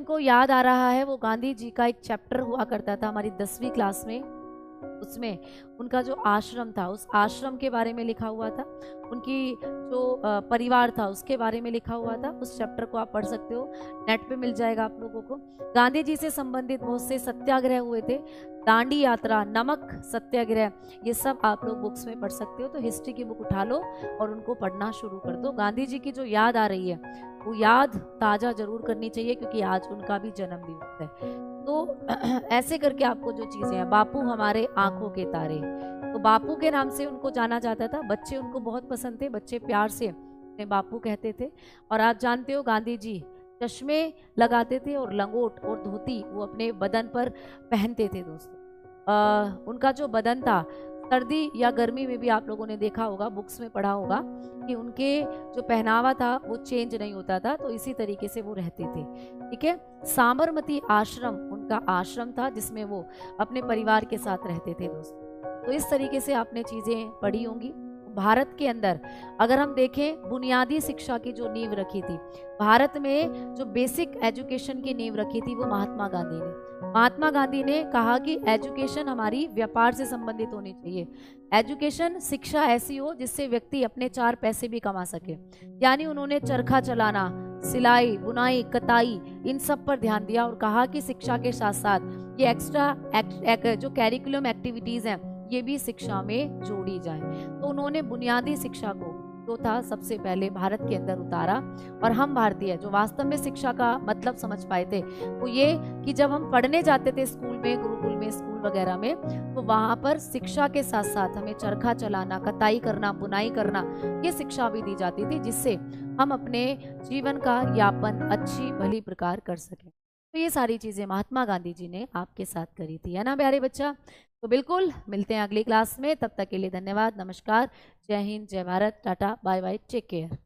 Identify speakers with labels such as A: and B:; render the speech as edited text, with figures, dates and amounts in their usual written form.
A: जिनको याद आ रहा है वो गांधी जी का एक चैप्टर हुआ करता था हमारी 10वीं क्लास में, उसमें उनका जो आश्रम था उस आश्रम के बारे में लिखा हुआ था, उनकी जो परिवार था उसके बारे में लिखा हुआ था। उस चैप्टर को आप पढ़ सकते हो, नेट पे मिल जाएगा आप लोगों को। गांधी जी से संबंधित बहुत से सत्याग्रह हुए थे, दांडी यात्रा, नमक सत्याग्रह, ये सब आप लोग बुक्स में पढ़ सकते हो। तो हिस्ट्री की बुक उठा लो और उनको पढ़ना शुरू कर दो। गांधी जी की जो याद आ रही है वो याद ताज़ा जरूर करनी चाहिए, क्योंकि आज उनका भी जन्मदिन है। तो ऐसे करके आपको जो चीज़ें हैं, बापू हमारे आंखों के तारे, तो बापू के नाम से उनको जाना जाता था। बच्चे उनको बहुत पसंद थे, बच्चे प्यार से उन्हें बापू कहते थे। और आप जानते हो गांधी जी चश्मे लगाते थे और लंगोट और धोती वो अपने बदन पर पहनते थे दोस्तों। उनका जो बदन था सर्दी या गर्मी में भी आप लोगों ने देखा होगा, बुक्स में पढ़ा होगा कि उनके जो पहनावा था वो चेंज नहीं होता था, तो इसी तरीके से वो रहते थे। ठीक है, साबरमती आश्रम उनका आश्रम था जिसमें वो अपने परिवार के साथ रहते थे दोस्तों। तो इस तरीके से आपने चीज़ें पढ़ी होंगी। भारत के अंदर अगर हम देखें, बुनियादी शिक्षा की जो नींव रखी थी, भारत में जो बेसिक एजुकेशन की नींव रखी थी वो महात्मा गांधी ने। महात्मा गांधी ने कहा कि एजुकेशन हमारी व्यापार से संबंधित होनी चाहिए। एजुकेशन, शिक्षा ऐसी हो जिससे व्यक्ति अपने 4 पैसे भी कमा सके। यानी उन्होंने चरखा चलाना, सिलाई, बुनाई, कताई, इन सब पर ध्यान दिया और कहा कि शिक्षा के साथ साथ ये एक्स्ट्रा जो कैरिकुलम एक्टिविटीज़ हैं ये भी शिक्षा में जोड़ी जाए। तो उन्होंने बुनियादी शिक्षा को जो था सबसे पहले भारत के अंदर उतारा। और हम भारतीय जो वास्तव में शिक्षा का मतलब समझ पाए थे वो ये कि जब हम पढ़ने जाते थे स्कूल में, गुरुकुल में, स्कूल वगैरह में, तो वहाँ पर शिक्षा के साथ साथ हमें चरखा चलाना, कताई करना, बुनाई करना, ये शिक्षा भी दी जाती थी जिससे हम अपने जीवन का यापन अच्छी भली प्रकार कर सकें। तो ये सारी चीज़ें महात्मा गांधी जी ने आपके साथ करी थी, है ना प्यारे बच्चा। तो बिल्कुल मिलते हैं अगली क्लास में, तब तक के लिए धन्यवाद, नमस्कार, जय हिंद, जय Bharat, tata, bye bye, take care.